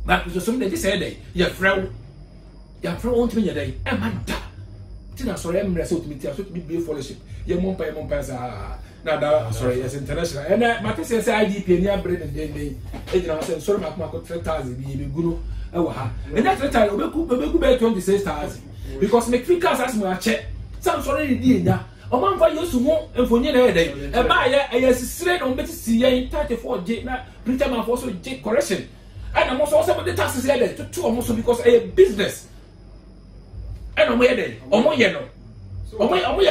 But so some dey say dey your friend want me dey e ma da tina sorry am rese otimi ti aso to be fellowship ye mompa sa na da sorry yes international and ma say IDP ni abre dey e jina say sorry ma ko 3000 bi gunu e wa ha and that 3000 obeku be 26000 because make free cars as mo ache some sorry di nya o man fa yesu ho enfonye na dey e ba ye sisire no beti si ye 34J na preacher man for so J correction and I'm also the taxes here to two almost because a business. And I'm here,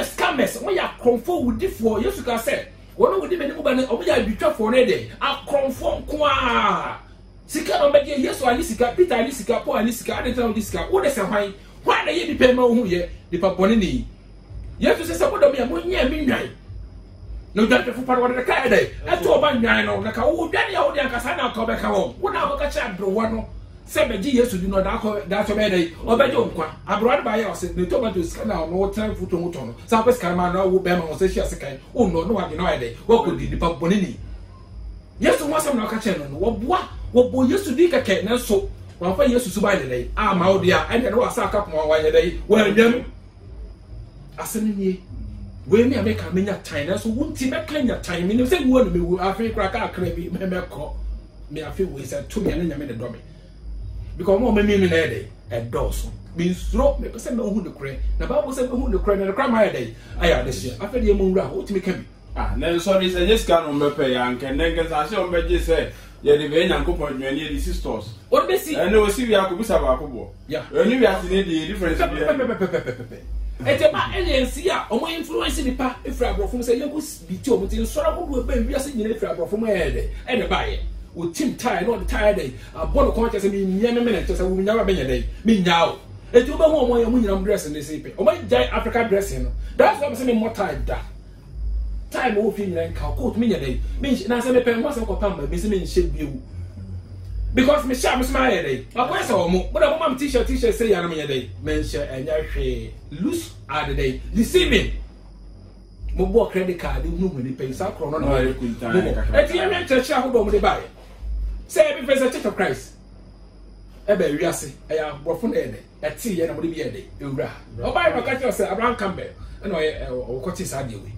scammers, we are conform with different. Yes, you can say, one of the many we are between for a day. I conform qua. Sika no be yes, or Alisika, Peter Alisika, Paul Alisika, and tell this guy, what is a why? Why are you pay more who ye? The Paponini. Yes, to say support of me, I'm going near midnight. No doubt for part of the car day. I told my nine, like oh, Danny, oh, the Casana come back home. What now? Catch up, bro. One 7 years to do not that's a bad day. Or by your I brought by us, the tomato scan out, no time for Tomotono. Southwest Carmana, who Bama was a second. Oh, no, no, I can know. What could the Paponini? Yes, to was not catching. What boy used to dig a cat, and so 1 5 years to buy the day. I'm out there, and I know I sack up one day. Well, them. I said, we may make a minute time, so won't see back in your time. You say, one me, I feel crack a crabby, me, I feel we said 2 million a minute dummy. Because more men in a day, at Dawson. Means stroke, make us know who the cray. The Bible said who the cray and the crime my day. I had this year. After the moon, what to make him? Ah, then sorry, I just can't remember pay and can then get I saw me just say, yeah, the vein and coupon near the sisters. What they see? I know, see, we are Kubusa. Yeah, only we have to need the difference. It's about aliens here, or my influence in the park. If I brought from say, you could be told until Sorrow will be reasking if I brought from a head and a buyer. With Tim tired, not the tired day. A bottle of conscious and mean, young minutes, as I will never be a day. Me now. It's over home when I'm dressing this evening. Or my giant Africa dressing. That's what I'm saying more tired. Time will and coat me a day. Means, and I say, pen once I got pamper, missing shape you. Because Miss Sham is my day. But where's all more? But a mom teacher say, I'm a day. Mention and I loose are the day. Deceiving. Mobile credit card, you know when they pay some crown. At the end, church, I will go buy. Say, every person, Church of Christ. Ebe wiase aya brofo na ede eti ye na mo de bi ede ewura oba no ka say Abraham Campbell na o ko ti sa de we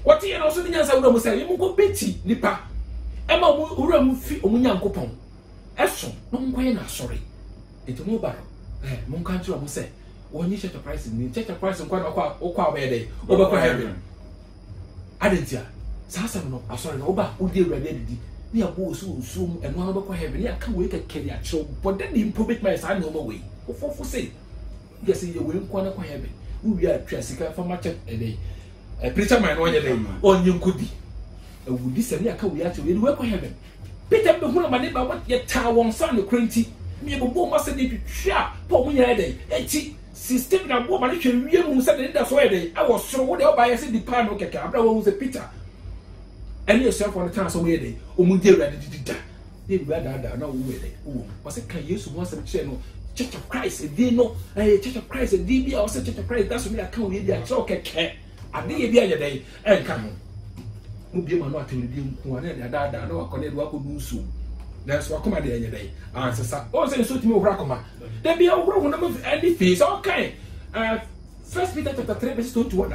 what ye no so nya sa wura mo say mu ko beti nipa e ma mo wura mu fi omunyankopon eso no nko ye na sorry enti mo ba mo kan tro mo say woni Church of Christ ni Church of Christ nko na okwa ba ede obekwa heaven adentia sa sa no asori no oba odi ewura de didi ni abo so eno an obekwa heaven ya ka we ka keri a cho but then the improvement my son no way ofofo say yes ye we nko na kwa heaven we are twasika for market ede preacher man no onye dey onye nkodi awudi se ni aka we acho we kwa heaven Peter be hunu mane ba what ye ta won san no krenti me bobo ma se dey twia po mu nya dey eti system na bo mane hwe wie mu se dey da so dey I was sure wo dey oba ye se di pa no keke abra wo se Peter any yourself on the time somewhere dey omunje ready dida dey da na wo we dey o was say can Jesus wants to share no Church of Christ dey no Church of Christ dey be also Church of Christ that's me account we dey so keke ade ye bia ye dey enka no mu bia ma no atemi dey nku na da na wakọ na do akọ nsu that's what come dey ye dey answer sa o say so timi ohura koma dey bia ohura hu na me any face okay First Peter chapter 3 verse 21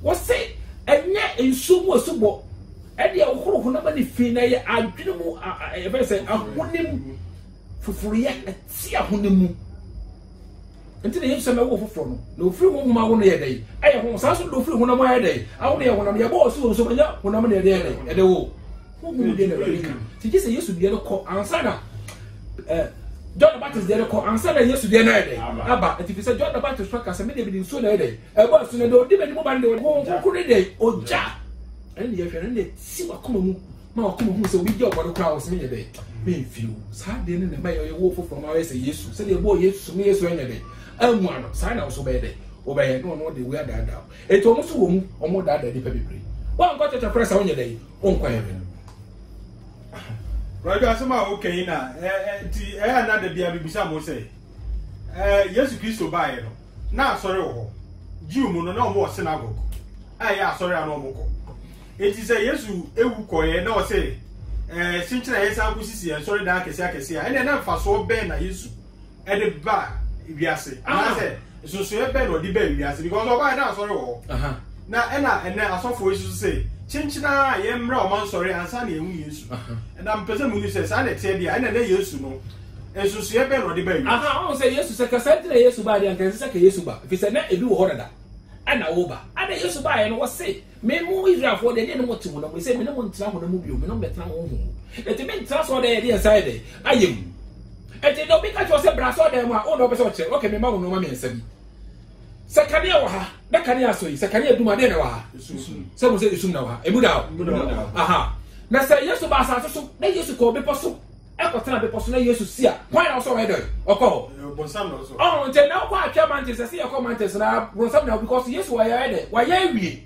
what say enye nsu mu osubo edi ohuru hu na ma ni fi na ye adwene mu e be say ahonim fufuru ye ati ahonim mu enti na yesu me wo fufuru no na ofiri hu ma wo no ye dai aye hu sa so do ofiri hu na ma ye dai awo ne hu na ye bo so so nya hu na ma ne ye dai e de wo hu mu de na rika ti je say yesu de no ko ansa na John the Baptist de ko ansa na yesu de na ye dai aba enti fi say John the Baptist so ka say me de bi so na ye dai e bo so na do di be ni mo ba de wo ko ne dai oja and the friend and see what come who so we get what crowds me day. Me feel sad in the may wolf from our say yes, say the boy yes, me yes, any day. And one sign also by day. Obey no the way that down. It almost womb or more that the baby. One got a press on your day, on quiet. Right, I somehow okay now. Another beer beside will say, yes, Christo buy now, sorry, Jew no more synagogue. Sorry, I know. It is a Yesu Ewu Koye, no say, sinchina yesa kusisi en sorry da akese ene na mfa so ben na Yesu e de ba wiase na say so e ben no di ba wiase because oba na sorry wo na ene asofo Yesu say chinchina ye mra o man sorry ansa na ehu Yesu na mpese mu ni say sa na tie dia ene na Yesu no so so e ben no di ba wiase on say Yesu say ka say na Yesu ba dia kan say ka Yesu ba fi say na ebi wo hoda ana wo ba ana Yesu ba ye no wo say me mu Israel for de no motimu no we say me no ntra ho no mu bio me no betra ho ho eti me ntra so de dey inside ayem eti no be ka cho say bra so de mu a o no be so che okay me ma wo no ma me nsabi sakania wa ha da kania so yi sakania duma de na wa ha se mo say isum na wa ha emu da aha na say Yesu ba sa so na Yesu ko be poso ekotena be poso na Yesu sia why na so we do okọ bonsam no so nte na kwa atwa Manchester say ekọ Manchester na bonsam na because Yesu wa ya de wa ya wie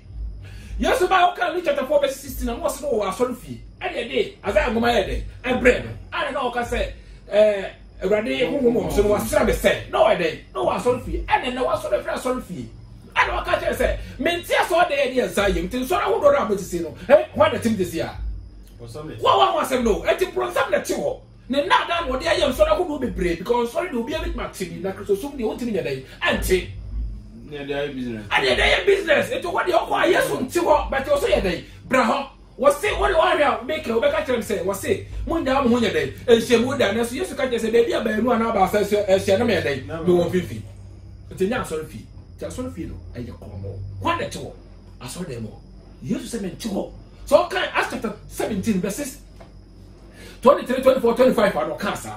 Yesu ba o kan Luke chapter 4 verse 16 na wo so wo asori fie e de azaya ngoma ya de ebre no ana na o ka say Erade humo so no wasra be say no e de no asori fie ene na wasori fie asori fie ana o ka che say menti aso de de azaya menti so na wo do ra menti no why the team this year wa wasem no eti bonsam na ti ho ne na da no de ayem so na ho do bebre because sorry do be a bit maxi na Christo so de won timi nyadai ante ne dey business and dey business it what dey okwa Yesu nti ho but also yadai bra ho was say what area make o be ka tell say was say mun da mo nyadai enhyemu da na so Yesu ka tell say be bia ba enu ana ba sa ehye na me yadai me won fifi eti nya sorry fi ti sorry fi no aye komo kwa de ti ho aso de mo Yesu say me nti ho so can Acts chapter 17 verses 23, 24, 25 are no cancer.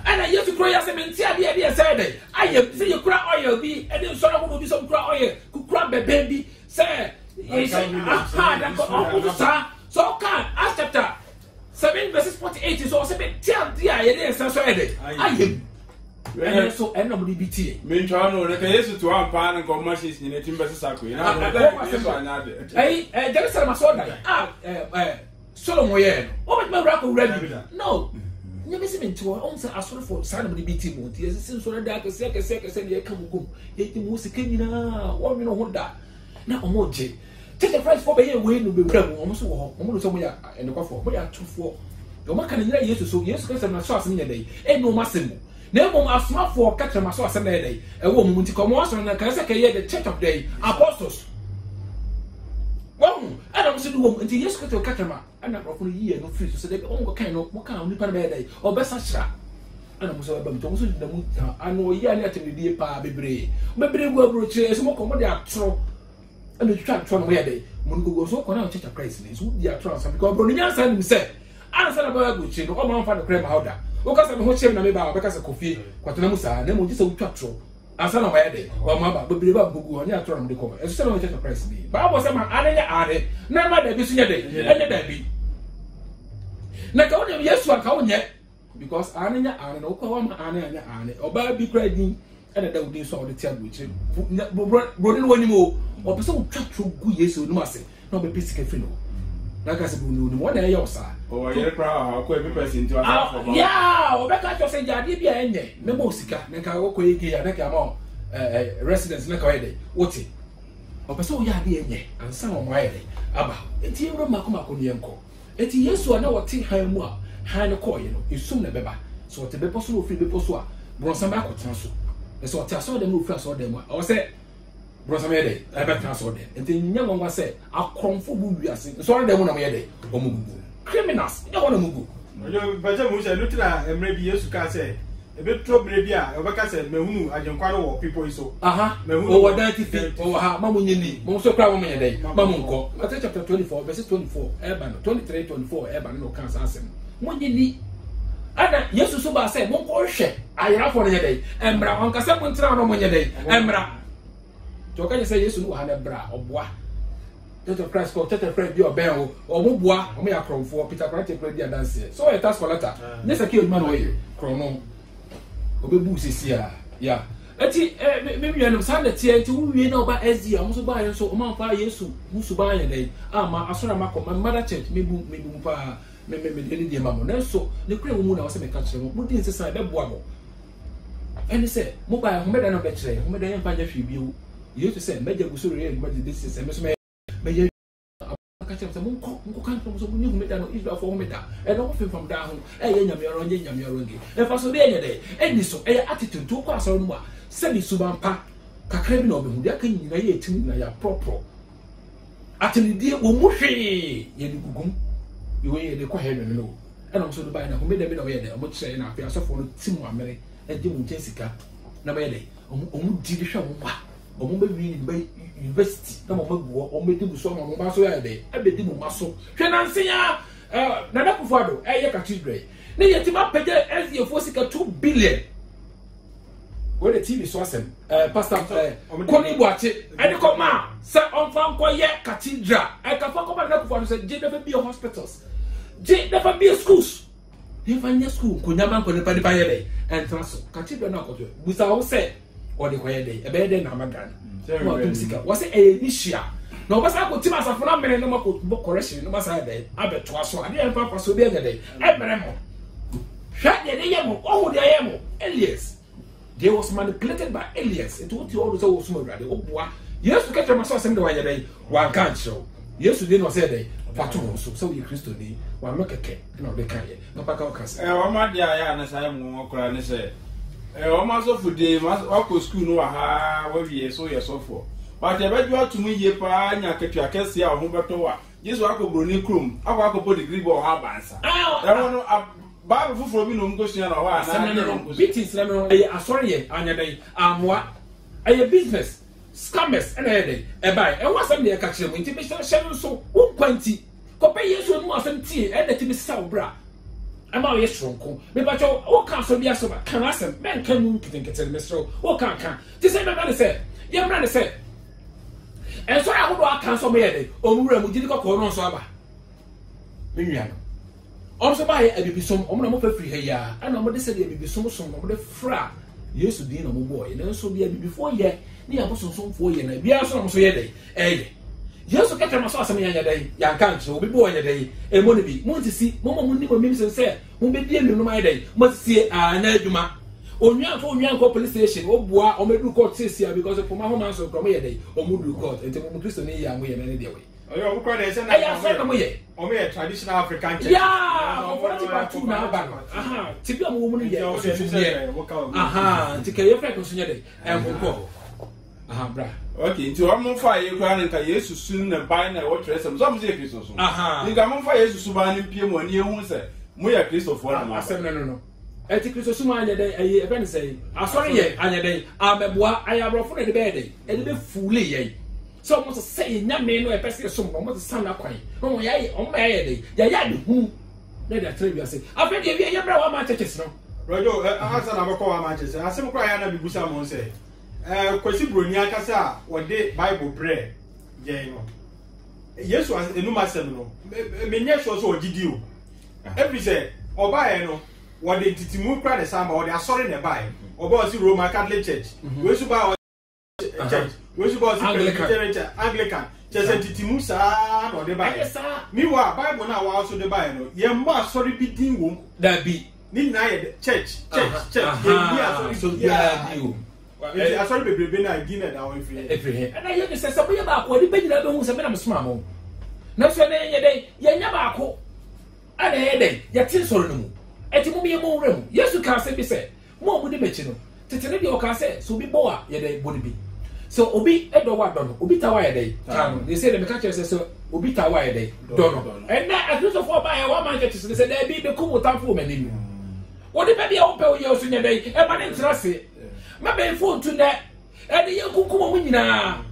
And I used to cry as a mentia the Saturday. I have seen you cry oil be, and then someone will be some cry oil, could cry baby, say, so can Acts chapter 7 verses 48 is also been tell the idea Saturday. I am. And so nobody BT. Me try no le Yesu to am pan and come machines ni timba sako. Jerusalem so that. Solomon ye. O bet me rako ready. No. Nyame se mento on say asoro for sa na me BT mo. Ti ese so da ka se dey ka mu gum. Ye ti mu sika nyina. Wo me no ho da. Na omo je. Take the price for be ye we no be wura mu. Omo so wo ho. Omo no so mo ya enekofo. Mo ya tufo. Yo maka na nyina Yesu so Yesu ka se na so asem nya dai. E no masemu. Na mom asma for catch ma so asem dai. E wo mu nti komo aso na ka se ka ye the church of the apostles. Wow, Adam said, until yes, cut your catama, and I'm from year no free, so they all kind of what kind of nipper day, or best shra. And I was about to also the moon. I know ye are to be a pa bebre. Maybe we'll broach a smoke on what they are true. And the track from where they Mungo goes so on church of Christ is who they are trust because Bronian said himself. I said about good chin, or man for the creme powder. Because I'm who shame about because of coffee, Quatanamusa, then we'll just a trap. Asana wa yede o maba bebere ba gugu oni atoro de ko eso na church Christ bi ba bo se ma ananya are na ma da bi sunya de enye da bi na ka woni Yesu aka wonye because ananya are no ko wa ma ananya are oba bi kra din ena da udin so o de tia buchi bro ni woni mo o pe so twatwo gu Yesu no ase na o be pisika fi no na ka se bu no mo na ye o sa o ye kra ha ko e person to asa for ya o be ka cho se jade bia enye me mo sika na ka ko ege ya na ka ma residents na ka wede wote o pe so ya de enye ansa o mo ayede aba enti euro makoma ni enko enti Yesu na wote han mu a han ne ko ye no esum na beba so wote be poso ofri be poso a bronsa ba ko tan so e so wote aso dem ofri aso dem a o se bronsa me de e be tan aso dem enti nya ngwa se akromfo bu wiase so dem na mo ye de o mu gugu criminals you want to move yo baje mu se lutra emre bi Yesu ka se e be tro bre bi a e be ka se mehunu ajenkwa no wo people iso mehunu o wada ti fi o ha mamu nyini mo so kra mo me dai mamu nko Matthew chapter 24 verse 24 e ba no 23 24 e ba no kan sa asem mo nyini ada Yesu so ba se mo ko hwe ayra fo no nyedai emra on ka se mo ntra no mo nyedai emra to ka se Yesu no ha na bra oboa Church of Christ called Church of Christ be obey o mo boa o mo ya kromfo Peter Christ play dia dance so e task for letter ne se ki oduma no ye krono obebu sesia ya eti me no sa na tie enti wo wie na oba SD o mo so ba ye so o ma fa Yesu musu ba ye dai ama asora makọ ma mother church mebu pa me die ma mo na so ne kure wo mu na wo se me ka kire mo di nsesa be boa mo eni se mo ba ho me da no be kire ho me da ye pa ja hwe bi o Yesu se meja gusoro ye meja this se me so me catch up some come from some new metal Israel for metal and all from down a yammy if I saw the day and so a attitude to pass on what send subampa kakremi no be dia kan nyina ye tim na ya proper atini die wo mu hwe ye ni gugum you ye de kwa he no and also the buy na ko me dem na we de mo kire na afia so for no tim amere e de mu sika na be de omu di de hwe mo ba omu be university na mo maguo omu di bu so mo ba so ya de e be di mu maso hwe na nse ya na da kufado e ye cathedral ne ye tim apege SDF for sika 2 billion. When the TV saw them, Pastor Connie Boache, and the command, Sir on Francoye Cathedral, I can talk about that said, J never be hospitals, J never be schools. Never near school, Kunyaman could be by a day, and Transo, Cathedral now, with our say, or the quiet day, a bed and Amagan. Was it a Nisha? No, but I could tell myself for a minute, no more book correction, no matter day, I bet to us, I didn't papa so the other day, Abraham. Shut the Yamo, oh, the Yamo, Elias. They was manipulated by aliens. It would always always small rather. Oh, boy. Yes, to catch a mass assembly one day, one can't show. Yes, to didn't say day. Fatu so you Christo ni one look at cake. No, they can't. Papa Caucus. My dear, as I am more crying, say, almost of the day, must walk school no ha, where we so yes so for. But I bet you are to me, ye pa, and I can see our home batoa. Yes, walk over Bruni Crum. I walk over the grip or harbors. I want to. Bible for me no question or what beatings I sorry anya day amwa a business scammers and a day e buy and what some dey catch them intimation share so 120 ko pay yesu mu asem tie e dey be saw bra am I yesronko me ba cho o kan so bia so ba kan asem men kan mu kitenkete me so o kan ti say me man say ye man say and so I go do kan so me dey o mu ra mu jidi ko no so aba me nua no also buy a baby some omo free here and omo say the baby some omo de fra yesu din omo boy na so bia before ye ni abosom for ye na bia so omo so ye dey yesu ka tama so asem yanya dey yan kan che obi boy ye dey e mo ne bi mo ntisi mo ni mo mim se mo be die mi no mai dey mo sie na adwuma onwan ko police station obua omo du court sesia because for my home so from ye dey omo du court enti mo Kristo ni ya mo ye na ne dey we. Oh, we call it a traditional African church. Yeah, for now, aha, to be a woman, aha, to carry a freckle day, and we'll go. Aha, bra. Okay, to I'm on fire, you can and Jesus soon and buy a watch some Christos. Aha, you come on fire to Suban in PM1 year, who said, Moya Christopher. I said, no. Etiquette so many day, a event say, I'm sorry, Anya day, I'm a boy, I am rough for the bed, and the fully. So almost say nyame no e pese so mo mo san akwan no ya o ma ya dey ya de hu na da tell you say afẹ de bi ya bra wa ma churches no rojo asa na bako wa ma churches asem kra ya na bi busa mo say kwesi broni akasa wo de bible prayer je no yesu enuma sem no me nya so so ogidi o every say oba e no wo de titimu kra de samba wo de asori na bai oba o si Roman Catholic Church we su ba church we suppose Anglican just entity sa no de buy me wa bible na wa also de buy no ye mba sorry bi din wo da bi ni na ye church ye so ya bi o I sorry be na din na da wo free and I you say some ye ba ko di be nyina be hu se me na me sma mo na so na ye dey ye nya ba ko ana ye dey ye tin soro no mu eti mu ye mo wura mu yesu ka se bi se mo mu de mechi no tetene bi o ka se so bi bo a ye dey bo bi. So obi edo wa dono obi tawa ye dey they say the catcher say so obi tawa ye dey dono and na agriso for buy one man get say dey bi be kumu tamfo mani what the baby o pe o ye o so nya dey e ma ne ntrase ma be phone to na e de ye kukumo mu nyina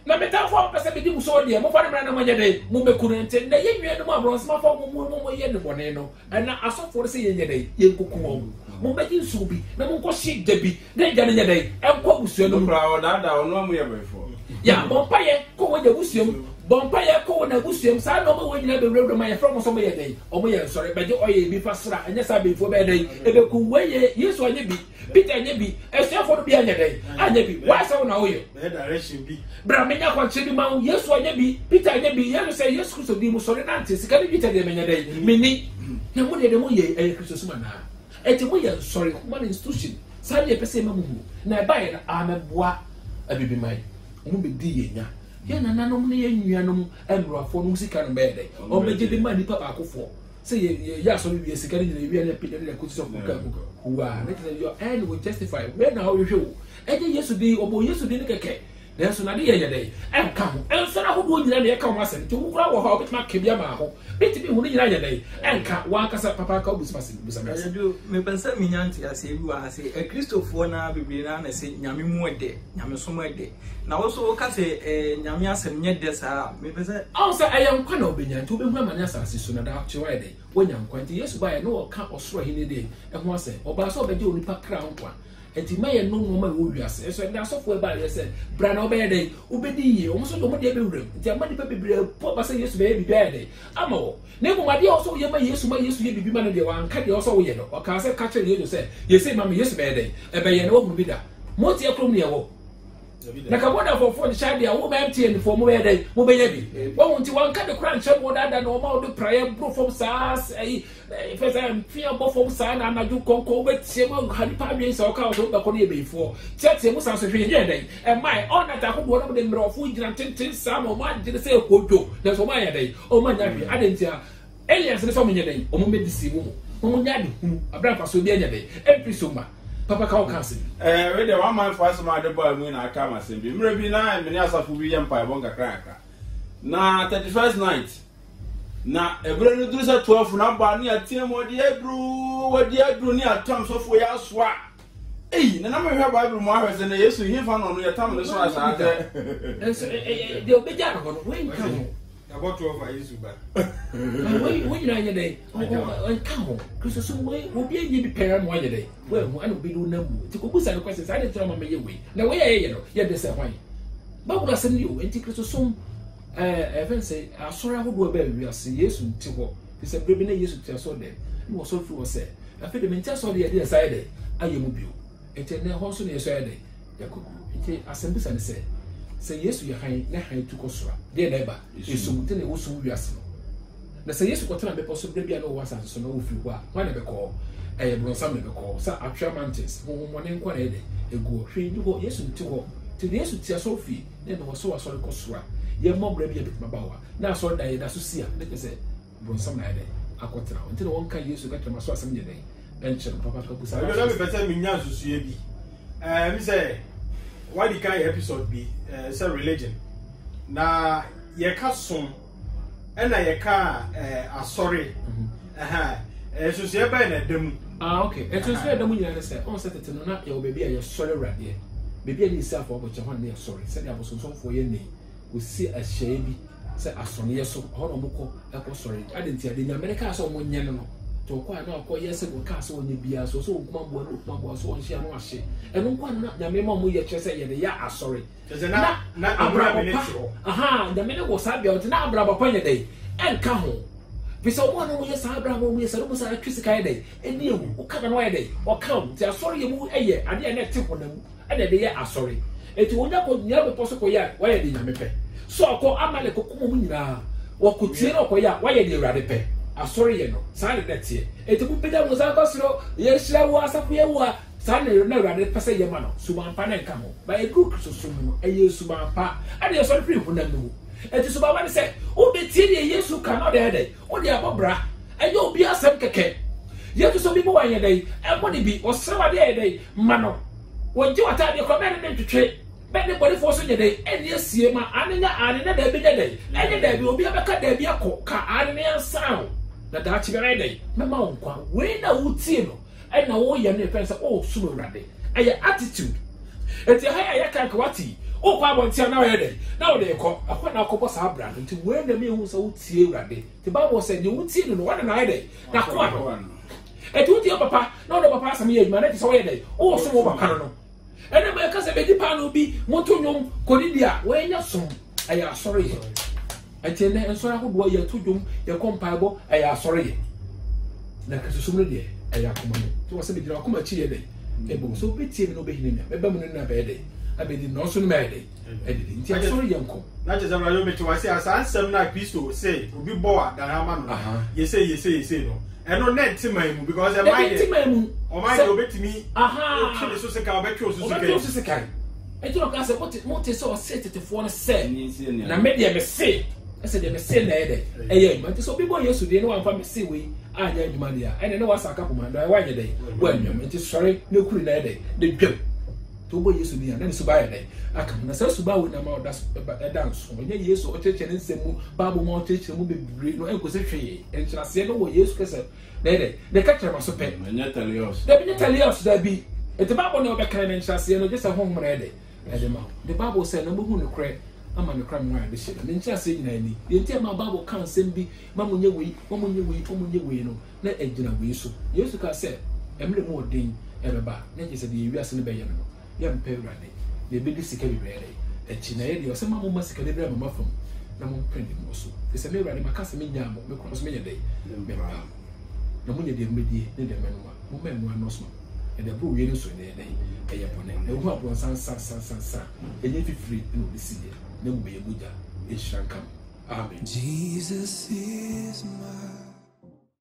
na me tamfo pese be di mu so de mo fa ne na ma nya dey mo be kunu ente na ye nwie no mo abron ma fa mo ye ne bone no and na asofo say ye nya dey ye kukumo mo be din so bi na mo ko shi debi na ja nya dey e ko busuo no bra o da ono mo ye before ya bompaye ko wo de busuo bompaye ko na busuo sa no mo wo nyina be wura ma ye from so mo ye dey o mo ye sorry be je oye bi fasra anya sa be fo be dey e be ku weye yesu anya bi Peter anya bi esefo no bi anya dey anya bi wa sa na wo ye be direction bi bra menya kwa chedi ma yesu anya bi Peter anya bi ye say yesu Kristo di mu sorry na ante sika bi Peter de menya dey mini na mo de mo ye Kristo suma na eti mo ye sorry human institution sa ye pese ma mu na ba ye na ameboa abibi mai mo be di ye nya ye nananom ne ye nuanom emrafo no sika no be dey o meje de ma nipa ba akofo say ye ya so be sika ni we na pede na kuti so kuka wa let your end will justify when now you show eje yesu di obo yesu di ne keke nanso na de ye dey enka ho enso na hodo nyina na eka ho asem to wukura wo ha obetuma kebia ma ho betibi hu nyina ye dey enka wa kasa papa ka obusumase busame do me pensa minyanti ase bi wa ase e kristofo na bibiri na se nyame mu ede nyame so mu ede na wo so ka se nyame asem nye de sa me pensa on say ayankwa na obenyanti obehu amane asase so na da chewa ede wonyankwa nti yesu ba ye no ka osoro hine de e ho ase oba so obede onipa kra nkwa enti maye no mo ma wo wiase eso nda asofo e ba ye se bra na obeye dey obedi ye o so do mo de be wurem enti amadi pe bebre po ba se yesu be bi dey ama wo na mo made o so ye ma yesu ye bibi ma no de wan ka de o so wo ye no o ka se ka che yesu se ye se ma me yesu be dey e be ye no wo bi da mo tie krom ne ye wo na ka boda for the child ya wo ba MTN for mo be dey mo be ye bi wo nti wan ka de kra nche mo da no ma o do prayer bro from sas first time fear bo from sa na na ju konko be tie mo hani pa bi so ka o do ba ko ne be fo tie mo san so hwe ye dey e mai on na ta ko do no de mrofo gira tenten sa mo ma de se ko do na so ma ye dey o ma nya hwe adentia aliens ne so mo ye dey o mo medisi mo nya de hu abran fa so bi nya dey every so ma papa ka o cancel we dey one man for us ma de boy mu na aka ma se bi mre bi na me ne asafo bi yem pa bon kakra aka na 31st night na ebre no duru se 12 na ba ni atie mo de adru wadi adru ni atam sofo ya soa na me hwe bible mo ahwese na yesu hi fa no no ya tam ne so asa enso de obeja no we nka ho about 12 yesu ba we na nya dey nka ho kristo so we obi enye bi pera mo anya dey we hu ana obi do na mu ti ko busa no kwese sa de tira ma me ye we na we ye no ye de se hwan ba bu asem ni o enti kristo so even say asori ahodo ba wi ase yesu nti ho se brebe na yesu ti aso de ni wo so fi wo se afi de menti aso de ye sai de ayemu bio enti na ho so na yesu ya de yakobu enti asem bisa ne se yesu ya han na han tu kosora de na ba yesu mute na wo so wi ase no na se yesu kotena be poso brebe na wo wasa so na wo fi ho a wa na be ko bronsam na be ko sa atwa mantis ho mo ne nkwa na de egu hwe ndi ho yesu nti ho ti yesu ti aso fi na no so asori kosora ye mobra bi ebit mabawa na so da ye da so sia ne pese bronsam na ide akotra until won kan yesu ga tama so asem je den enche papa ka busa na me pese mi nya susu e bi mi say what the kind episode be say religion na ye ka som na ye ka asori susu e ba na dem okay susu e dem nya ne say on set no na ye obebi ye sori rade bebi ani sia for oboche hon ne sori say ya bosonson for ye ne osi ahye bi se asonye so hono moko eko sorry adenti ade nya america so mo nye no to ko ana ko yese go ka so onye bia so okuma bo so onhia no ahye eno kwa na nya me mo ye kyese ye de ya asori na abra minute aha the minute was abia na abra ba panye dai enka ho bisa mo na mo ye sa abra mo ye sa mo sa twisi kai dai eni ewu o ka na no ye dai o ka ti asori ye mu eye ade na te ko na mu ade de ye asori eti wonya ko nya be poso ko ya wa ye de nya mepe so ko amale ko kuma mu nyina wo ko tie no ko ya wa ye de urade pe asori ye no sa de tie eti bu peda mo sa ko soro ye hira wo asafu ye wo sa ne na urade pese ye ma no suban pa na nka mo ba e group so so no e ye suban pa ade ye so free hu na mu eti suban ba ne se o be tie de yesu ka no de o de abobra e ye obi asem keke ye to so bi bo wa ye de e mo de bi o srewa de ye de ma no wonji wata de ko be ne twetwe bende body force nye dey eni asie ma anenya anena da bi nye dey enye da bi obi abeka da bi akoka anena sound na da chi bere dey mema onkwa we na wutie no na wo ye no pense oh sumo rade eye attitude eti ha ya kan kwati o kwa bontia na we dey na wo dey ko akwa na akobọ sa brand nti we na me hu sa wutie rade ti bible say ni wutie no wana na dey na kwa no eti wutie papa na wo papa asam ye adwuma na ti so we dey o sumo baka no ene me ka se be di pa no bi moto nyom kodidia we nya som aya asori ye atene enso ahodo ye to dwom ye kompaibo aya asori ye na ka so sumre de aya akoma no to wo se be dira akoma chi ye de ebo so be tie no be hine me ba mu na be de abedi no so no me de edidi nti asori ye nko na je zamra yo be ti wase asa ansem na Kristo say obi bo wa dan ama no ye say no eno net timan mu because e mind timan mu o mind obetimi aha o kile so se ka obetwe so se kai enti no ka se mote so set tetefo no se na me de me se ese de me se na ede eye ma enti so bi bo Yesu de no wan fa me se we anya adwuma de a ene ne wasa ka poma da wa nye de wa nwam enti sori na kuri na ede de dwam to bo Yesu de na ne so ba ede aka na se so ba we na ma oda dance onye Yesu o cheche ne nsemu Bible mo cheche mu bebre no enko se hwe enti na se no wo Yesu kese na ede de ka kire ma so pe nya talios da bi talios da bi enti Bible no be kan na nchase no just a hom mra ede ma the Bible say na mo hu no kre ama me kram wa de she na nchase nyina ni enti ma Bible kan sem bi ma mo nye wei no na ejina wei so Yesu ka se emre mo odin ebeba na je se de wiase ne be ye no ya mpe urade na be di sika bibrere echi na ye de o se ma mo ma sika de bra ma fam na mo pende mo so se me urade makasa me nya mo me kro so me nye de be ba na mo nye de mbedie ne de menwa mo me no anoso e de bro we no so ne de e ye pone e hu abro san e ye fifiri no de si de na mo be ye buja e shrankam amen. Jesus is my